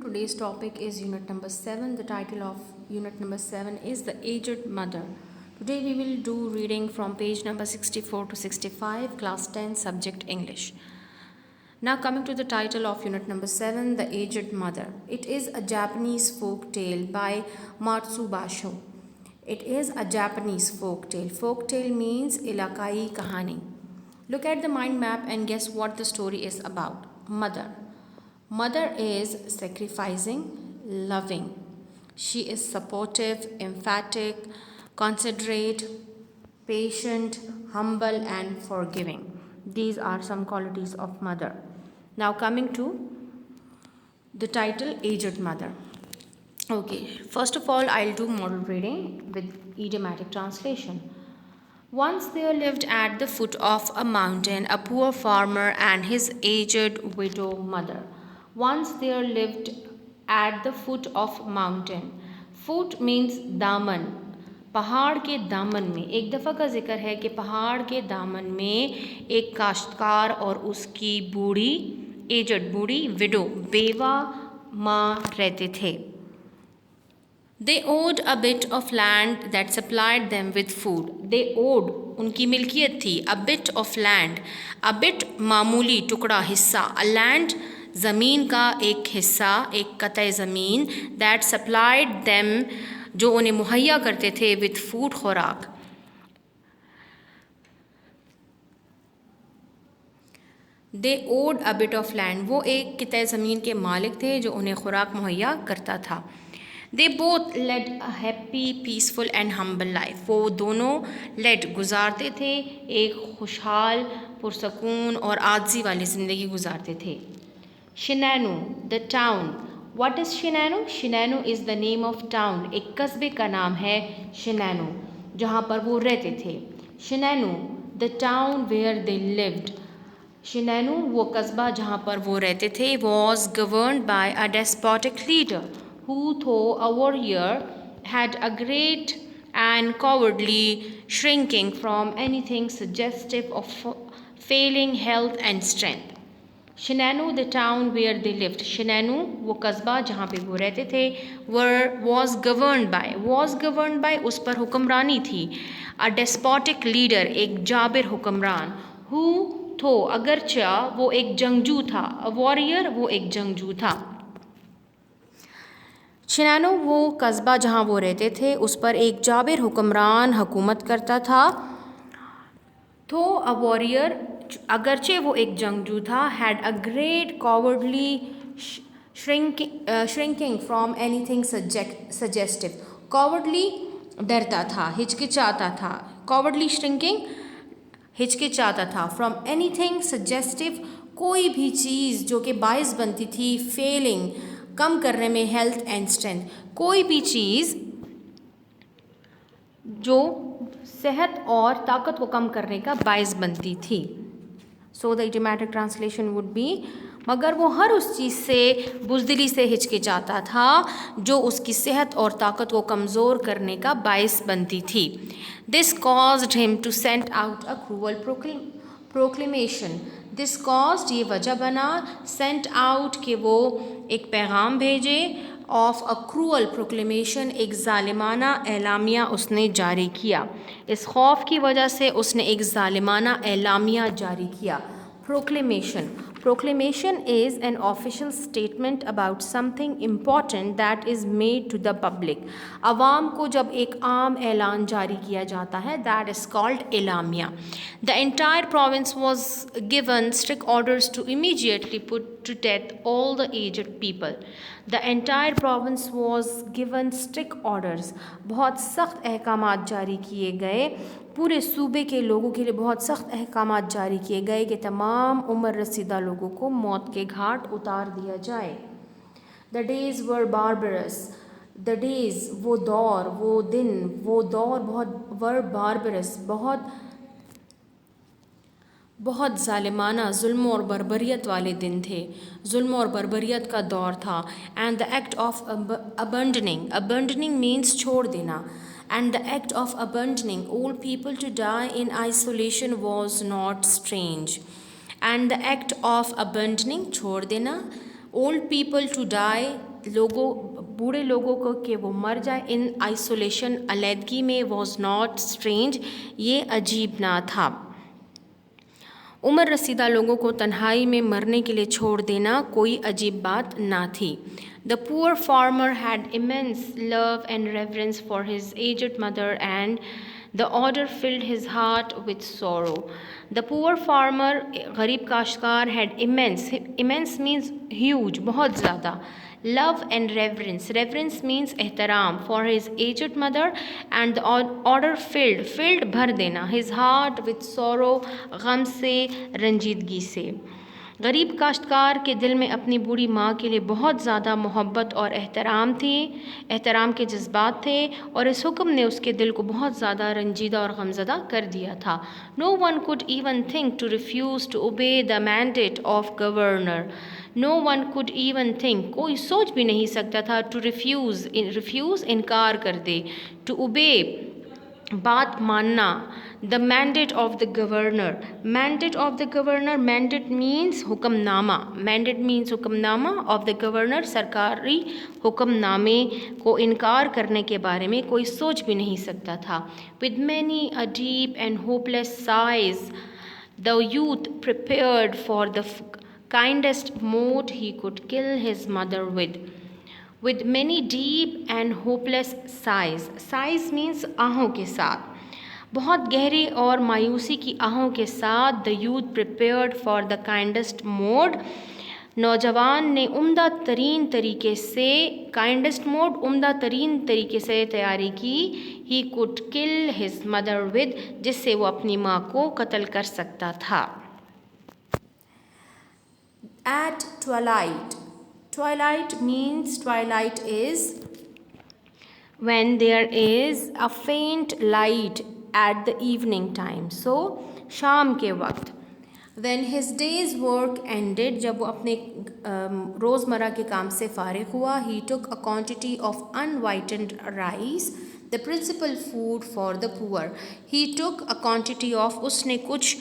today's topic is unit number 7. The title of unit number 7 is The Aged Mother. Today we will do reading from page number 64 to 65, class 10, subject English. Now coming to the title of unit number 7, The Aged Mother. It is a Japanese folk tale by Matsubasho. It is a Japanese folk tale. Folk tale means ilakai kahani. Look at the mind map and guess what the story is about. Mother. Mother is sacrificing, loving. She is supportive, emphatic, considerate, patient, humble, and forgiving. These are some qualities of mother. Now coming to the title, Aged Mother. Okay, first of all, I'll do model reading with idiomatic translation. Once there lived at the foot of a mountain a poor farmer and his aged widow mother. Once there lived at the foot of mountain. Foot means दामन. पहाड़ के दामन में, एक दफ़ा का जिक्र है कि पहाड़ के दामन में एक काश्तकार और उसकी बूढ़ी, एजड बूढ़ी, विडो, बेवा माँ रहते थे. They owed a bit of land that supplied them with food. They owed, उनकी मिल्कियत थी, a bit of land, a bit मामूली टुकड़ा हिस्सा, a land ज़मीन का एक हिस्सा, एक कतई ज़मीन, that supplied them, जो उन्हें मुहैया करते थे, with food, खुराक. They owed a bit of land, वो एक कतई ज़मीन के मालिक थे जो उन्हें खुराक मुहैया करता था. They both led a happy, peaceful and humble life. वो दोनों led गुजारते थे, एक खुशहाल, पुरसकून और आजिज़ी वाली ज़िंदगी गुजारते थे. Shinano, the town. What is Shinano? Shinano is the name of town. एक कस्बे का नाम है Shinano, जहाँ पर वो रहते थे. Shinano, the town where they lived. Shinano, वो कस्बा जहाँ पर वो रहते थे, was governed by a despotic leader who, though a warrior, had a great and cowardly shrinking from anything suggestive of failing health and strength. Shinano, the town where they lived. Shinano, वो कस्बा जहाँ पे वो रहते थे, was governed by, उस पर हुक्मरानी थी. A despotic leader, एक जाबिर हुक्मरान. Who, though, अगरचा वो एक जंगजू था. A warrior, वो एक जंगजू था. शिनानो, वो कस्बा जहाँ वो रहते थे, उस पर एक जाबिर हुक्मरान हुकूमत करता था. तो अ वॉरियर, अगरचे वो एक जंगजू था, had a great cowardly shrinking from anything suggestive. Cowardly डरता था, हिचकिचाता था. कॉवर्डली श्रिंकिंग हिचकिचाता था. फ्रॉम एनीथिंग सजेस्टिव, कोई भी चीज़ जो कि बाइस बनती थी फेलिंग, कम करने में, हेल्थ एंड स्ट्रेंथ, कोई भी चीज़ जो सेहत और ताकत को कम करने का बाइस बनती थी. So the idiomatic translation would be, मगर वो हर उस चीज़ से बुज़दिली से हिचकिचाता था जो उसकी सेहत और ताकत को कमज़ोर करने का बाइस बनती थी. This caused him to send out a cruel proclamation. This caused, ये वजह बना, सेंट आउट, कि वो एक पैगाम भेजे, ऑफ अ क्रूअल प्रोक्लेमेशन, एक ज़ालिमाना एलामिया उसने जारी किया. इस खौफ की वजह से उसने एक ज़ालिमाना एलामिया जारी किया. Proclamation is an official statement about something important that is made to the public. अवाम को जब एक आम ऐलान जारी किया जाता है, that is called एलामिया. The entire province was given strict orders to immediately put to death all the aged people. The entire province was given strict orders. बहुत सख्त अहकामात जारी किए गए, पूरे सूबे के लोगों के लिए बहुत सख्त अहकामात जारी किए गए कि तमाम उम्र रसीदा लोगों को मौत के घाट उतार दिया जाए. The days were barbarous. The days, वो दौर, वो दिन, वो दौर बहुत were barbarous, बहुत ज़ालिमाना, जुल्म और बर्बरियत वाले दिन थे. जुल्म और बर्बरियत का दौर था. And the act of abandoning means छोड़ देना. And the act of abandoning old people to die in isolation was not strange. And the act of abandoning, छोड़ देना, old people to die बूढ़े लोगों को कि वो मर जाए इन आइसोलेशन, अलैदगी में, वॉज नॉट स्ट्रेंज, ये अजीब ना था। उम्र रसीदा लोगों को तन्हाई में मरने के लिए छोड़ देना कोई अजीब बात ना थी। The poor farmer had immense love and reverence for his aged mother, and the order filled his heart with sorrow. The poor farmer, गरीब काश्तकार, had immense means huge, बहुत ज़्यादा, love and reverence means एहतराम, for his aged mother, and the order filled भर देना, his heart with sorrow, गम से, रंजीदगी से। गरीब काश्तकार के दिल में अपनी बूढ़ी माँ के लिए बहुत ज़्यादा मोहब्बत और एहतराम के जज्बात थे, और इस हुक्म ने उसके दिल को बहुत ज़्यादा रंजीदा और गमज़दा कर दिया था। No one could even think to refuse to obey the mandate of governor. No one could even think, कोई सोच भी नहीं सकता था, टू रिफ्यूज़ इनकार कर दे, टू ओबे बात मानना, the mandate of the governor. Mandate means हुक्मनामा, ऑफ द गवर्नर, सरकारी हुक्मनामे को इनकार करने के बारे में कोई सोच भी नहीं सकता था। With many a deep and hopeless size the youth prepared for the kindest mode he could kill his mother with. With many deep and hopeless sighs means आहों के साथ, बहुत गहरी और मायूसी की आहों के साथ, the youth prepared for the kindest mode, नौजवान ने उम्दा तरीन तरीके से तैयारी की, he could kill his mother with, जिससे वो अपनी माँ को कत्ल कर सकता था। At twilight is when there is a faint light at the evening time, so शाम के वक्त। When his day's work ended, जब वो अपने रोज़मर्रा के काम से फारिग हुआ, he took a quantity of unwhitened rice, the principal food for the poor. He took a quantity of, उसने कुछ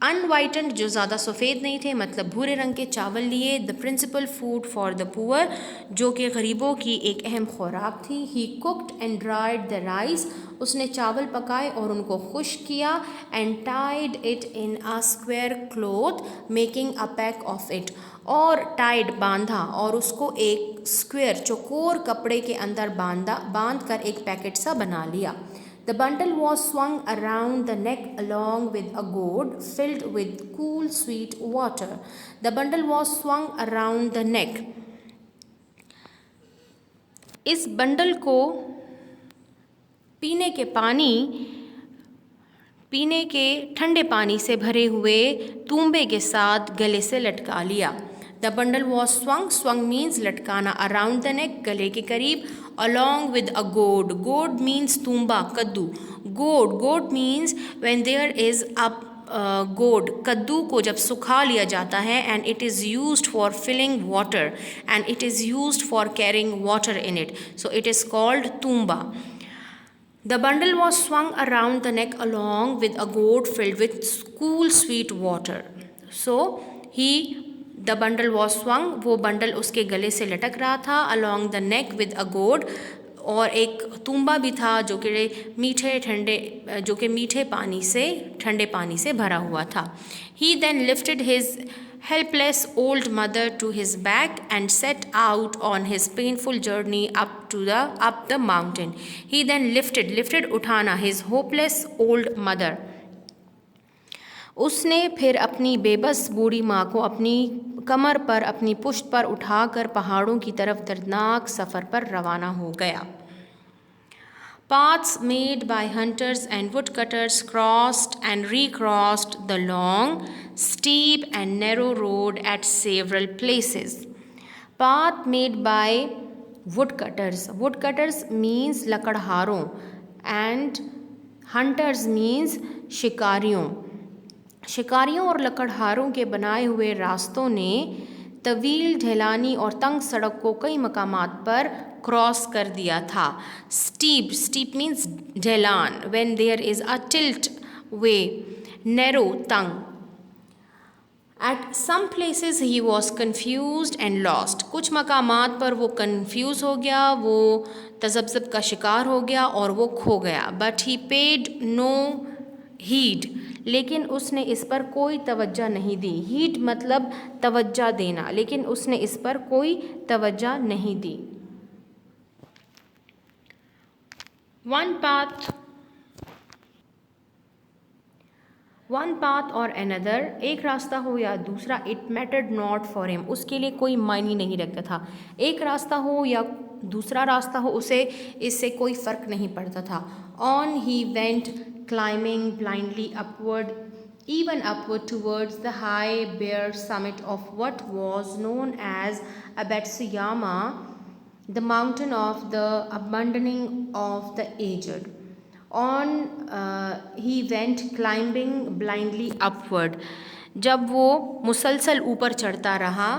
अनवाइटेंड, जो ज़्यादा सफ़ेद नहीं थे, मतलब भूरे रंग के चावल लिए, the principal food for the poor, जो कि गरीबों की एक अहम खुराक थी। He cooked and dried the rice, उसने चावल पकाए और उनको खुश्क किया, and tied it in a square cloth making a pack of it, और टाइड बांधा और उसको एक स्क्वायर चौकोर कपड़े के अंदर बांध कर एक पैकेट सा बना लिया। The bundle was swung around the neck along with a gourd filled with cool sweet water. The bundle was swung around the neck. इस बंडल को पीने के ठंडे पानी से भरे हुए तूंबे के साथ गले से लटका लिया। The bundle was swung means लटकाना, around the neck गले के करीब, along with a gourd means तूंबा, कद्दू। gourd means when there is a gourd, कद्दू को जब सुखा लिया जाता है, and it is used for filling water and it is used for carrying water in it, so it is called तूंबा। The bundle was swung around the neck along with a gourd filled with cool sweet water. So the bundle was swung, वो bundle उसके गले से लटक रहा था, along the neck with a gourd, और एक तूंबा भी था जो कि मीठे ठंडे पानी से भरा हुआ था। He then lifted his helpless old mother to his back and set out on his painful journey up the mountain. He then lifted उठाना, his hopeless old mother, उसने फिर अपनी बेबस बूढ़ी माँ को अपनी कमर पर, अपनी पुश्त पर उठाकर पहाड़ों की तरफ दर्दनाक सफ़र पर रवाना हो गया। Paths made by hunters and woodcutters crossed and recrossed the long, steep and narrow road at several places. Path made by woodcutters means लकड़हारों, and hunters means शिकारियों और लकड़हारों के बनाए हुए रास्तों ने तवील, ढलानी और तंग सड़क को कई मकामात पर क्रॉस कर दिया था। स्टीप मीन्स ढलान, when there is a tilt way, narrow तंग, At some places he was confused and lost. कुछ मकामात पर वो confuse हो गया, वो तज़ब्ज़ब का शिकार हो गया और वो खो गया. But he paid no heed. लेकिन उसने इस पर कोई तवज्जो नहीं दी. Heed मतलब तवज्जो देना, लेकिन उसने इस पर कोई तवज्जो नहीं दी. वन पाथ और अनदर, एक रास्ता हो या दूसरा, it mattered not for him, उसके लिए कोई मायने नहीं रखता था. एक रास्ता हो या दूसरा रास्ता हो, उसे इससे कोई फ़र्क नहीं पड़ता था. On he went climbing blindly upward, even upward towards the high bare summit of what was known as Abatsuyama, the mountain of the abandoning of the aged. On he went climbing blindly upward. जब वो मुसलसल ऊपर चढ़ता रहा,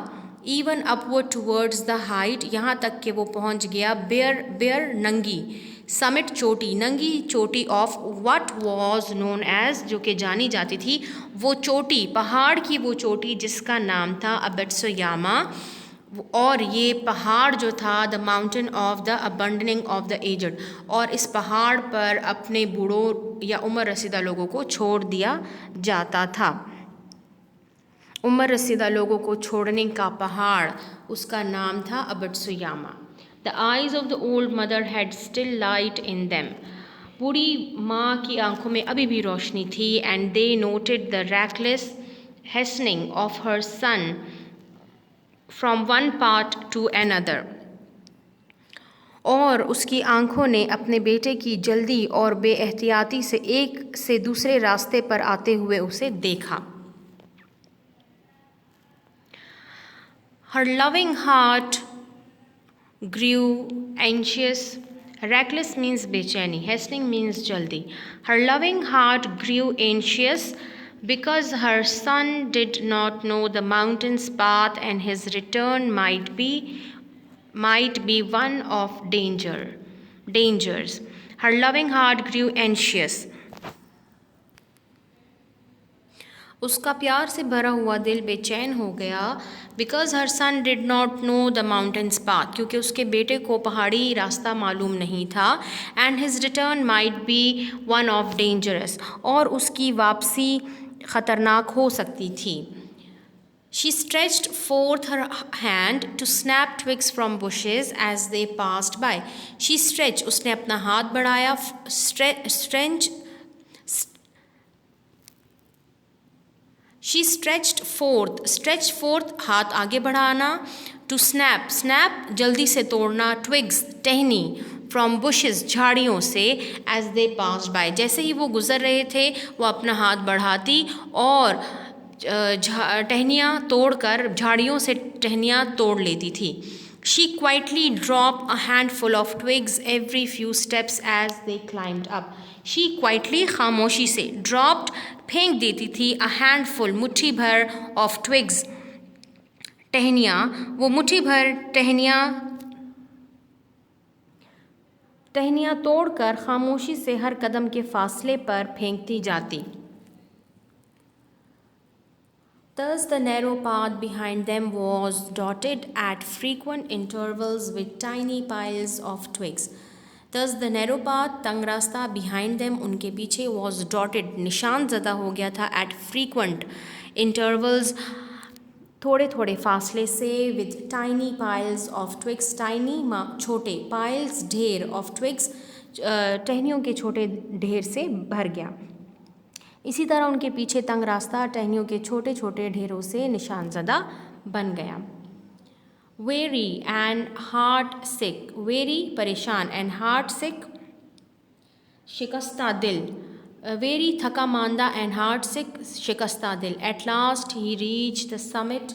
even upward towards the height, यहाँ तक कि वो पहुँच गया bare नंगी, समिट चोटी, नंगी चोटी of what was known as, जो कि जानी जाती थी वो चोटी, पहाड़ की वो चोटी जिसका नाम था अबेत्सुयामा. और ये पहाड़ जो था the mountain of the abandoning of the aged, और इस पहाड़ पर अपने बूढ़ों या उम्र रसीदा लोगों को छोड़ दिया जाता था. उम्र रसीदा लोगों को छोड़ने का पहाड़, उसका नाम था अबेत्सुयामा. The eyes of the old mother had still light in them, बूढ़ी माँ की आंखों में अभी भी रोशनी थी. And they noted the reckless hastening of her son from one part to another, और उसकी आंखों ने अपने बेटे की जल्दी और बेएहतियाती से एक से दूसरे रास्ते पर आते हुए उसे देखा. हर लविंग हार्ट ग्रू एंशियस, reckless means बेचैनी, hastening means जल्दी. Her loving heart grew anxious because her son did not know the mountain's path and his return might be one of dangers. Her loving heart grew anxious. उसका प्यार से भरा हुआ दिल बेचैन हो गया. Because her son did not know the mountains path, क्योंकि उसके बेटे को पहाड़ी रास्ता मालूम नहीं था. And his return might be one of dangerous, और उसकी वापसी ख़तरनाक हो सकती थी. She stretched forth her hand to snap twigs from bushes as they passed by. She stretched, उसने अपना हाथ बढ़ाया. She stretched forth हाथ आगे बढ़ाना. To snap जल्दी से तोड़ना. Twigs टहनी. From bushes झाड़ियों से. As they passed by, जैसे ही वो गुज़र रहे थे वो अपना हाथ बढ़ाती और टहनियाँ तोड़कर, झाड़ियों से टहनियाँ तोड़ लेती थी. She quietly dropped a handful of twigs every few steps as they climbed up. She quietly खामोशी से, dropped फेंक देती थी, a handful मुट्ठी भर of twigs टहनियाँ, वो मुट्ठी भर टहनियाँ तोड़कर खामोशी से हर कदम के फासले पर फेंकती जाती. Thus the narrow path behind them was dotted at frequent intervals with tiny piles of twigs. Thus the narrow path, तंग रास्ता, behind them, उनके पीछे, was dotted, निशान ज़दा हो गया था, at frequent intervals, थोड़े थोड़े फासले से, with tiny piles of twigs, tiny छोटे, piles ढेर, of twigs टहनियों के छोटे ढेर से भर गया. इसी तरह उनके पीछे तंग रास्ता टहनियों के छोटे छोटे ढेरों से निशान ज़दा बन गया. Weary and heart sick, weary परेशान, and heart sick शिकस्ता दिल. Weary थका मांदा, and heart sick शिकस्ता दिल. At last he reached the summit.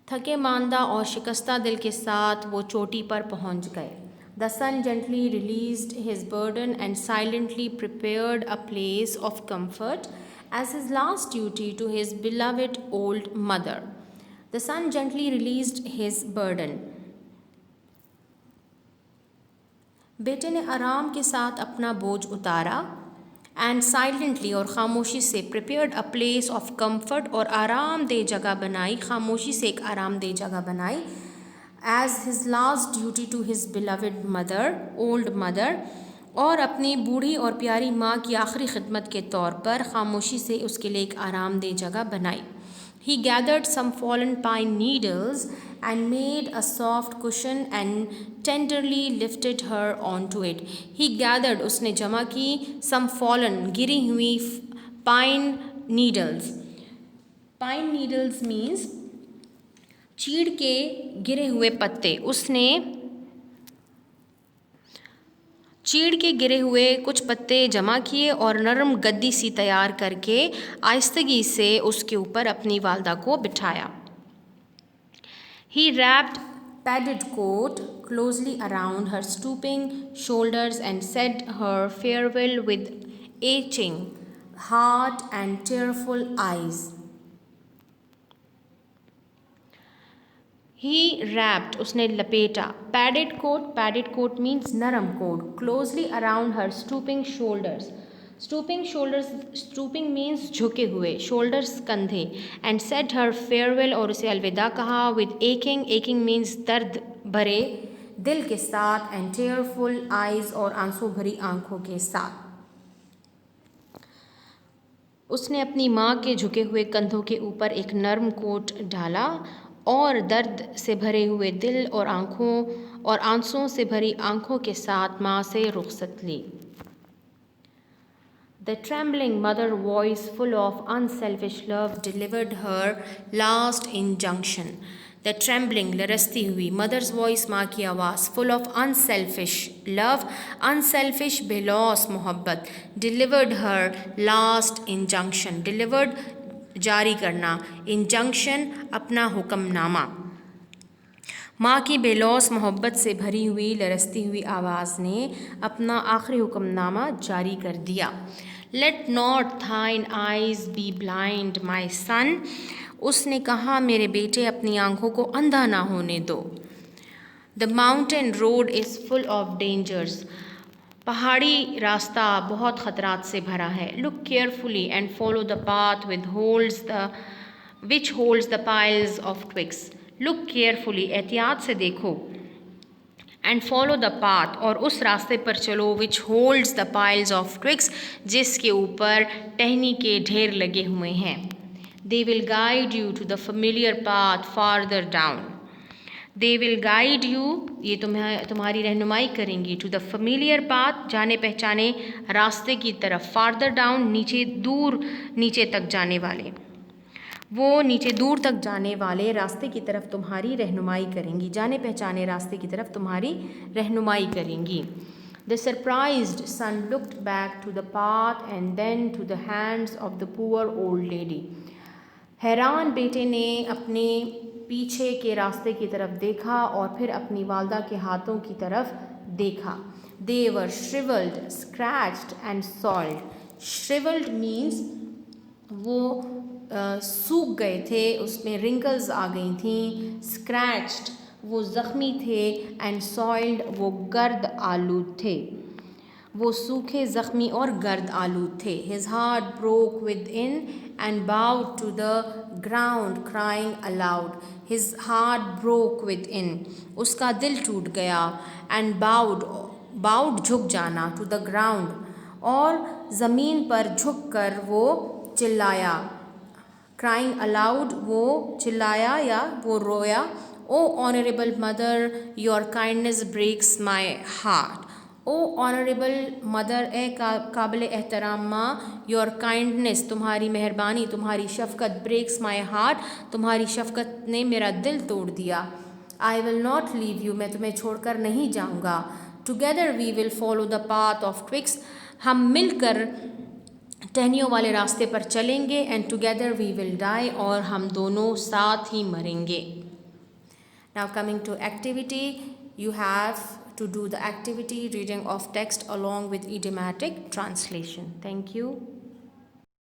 थके मांदा और शिकस्ता दिल के साथ वो चोटी पर पहुंच गए. The son gently released his burden and silently prepared a place of comfort as his last duty to his beloved old mother. The son gently released his burden. बेटे ने आराम के साथ अपना बोझ उतारा. एंड साइलेंटली और ख़ामोशी से prepared a place of comfort और आरामदेह जगह बनाई, खामोशी से एक आरामदेह जगह बनाई as his last duty to his beloved mother, old mother, और अपनी बूढ़ी और प्यारी माँ की आखिरी खिदमत के तौर पर खामोशी से उसके लिए एक आरामदेह जगह बनाई. He gathered some fallen pine needles and made a soft cushion and tenderly lifted her onto it. He gathered, उसने जमा की, some fallen, गिरी हुई, pine needles. Pine needles means चीड़ के गिरे हुए पत्ते. उसने चीड़ के गिरे हुए कुछ पत्ते जमा किए और नरम गद्दी सी तैयार करके आहिस्तगी से उसके ऊपर अपनी वालदा को बिठाया. He wrapped padded coat closely around her stooping shoulders and said her farewell with aching heart and tearful eyes. He wrapped, उसने लपेटा, padded coat means नरम coat, closely around her stooping shoulders. Stooping means झुके हुए, shoulders कंधे, and said her farewell और उसे अलविदा कहा with aching means दर्द भरे दिल के साथ, and tearful eyes और आंसू भरी आंखों के साथ. उसने अपनी माँ के झुके हुए कंधों के ऊपर एक नरम कोट डाला और दर्द से भरे हुए दिल और आंसुओं से भरी आंखों के साथ माँ से रुखसत ली. The trembling mother voice full of unselfish love delivered her last injunction. The trembling, लरसती हुई, mother's voice, माँ की आवाज़, full of unselfish love, unselfish बेलौस मोहब्बत, delivered her last injunction. Delivered जारी करना, इंजंक्शन अपना हुक्मनामा. माँ की बेलौस मोहब्बत से भरी हुई लरसती हुई आवाज़ ने अपना आखिरी हुक्मनामा जारी कर दिया. Let not thine eyes be blind, my son. उसने कहा, मेरे बेटे, अपनी आंखों को अंधा ना होने दो. The mountain road is full of dangers. पहाड़ी रास्ता बहुत ख़तरात से भरा है. Look carefully and follow the path which holds the piles of twigs. Look carefully, एहतियात से देखो. And follow the path, और उस रास्ते पर चलो, which holds the piles of twigs, जिसके ऊपर टहनी के ढेर लगे हुए हैं. They will guide you to the familiar path farther down. They will guide you, ये तुम्हारी रहनुमाई करेंगी, to the familiar path, जाने पहचाने रास्ते की तरफ, farther down, नीचे तक जाने वाले. वो नीचे दूर तक जाने वाले रास्ते की तरफ तुम्हारी रहनुमाई करेंगी, जाने पहचाने रास्ते की तरफ तुम्हारी रहनुमाई करेंगी. The surprised son looked back to the path and then to the hands of the poor old lady. हैरान बेटे ने अपने पीछे के रास्ते की तरफ देखा और फिर अपनी वालदा के हाथों की तरफ देखा. They were shriveled, scratched and soiled. Shriveled means वो सूख गए थे, उसमें wrinkles आ गई थी. Scratched वो ज़ख्मी थे, and soiled वो गर्द आलूद थे, वो सूखे ज़ख्मी और गर्द आलूद थे. His heart broke within and bowed to the ground crying aloud. His heart broke within, उसका दिल टूट गया. And bowed झुक जाना, to the ground, और ज़मीन पर झुक कर वो चिल्लाया. Crying aloud वो चिल्लाया या वो रोया. Oh honorable mother, your kindness breaks my heart. O honourable mother, ए काबिल एहतराम माँ, योर काइंडनेस तुम्हारी मेहरबानी, तुम्हारी शफ़क़त, ब्रेक्स माई हार्ट तुम्हारी शफ़क़त ने मेरा दिल तोड़ दिया. I will not leave you मैं तुम्हें छोड़कर नहीं जाऊँगा. Together we will follow the path of twigs हम मिलकर टहनियों वाले रास्ते पर चलेंगे. And together we will die और हम दोनों साथ ही मरेंगे. Now coming to activity, you have to do the activity reading of text along with idiomatic translation. Thank you.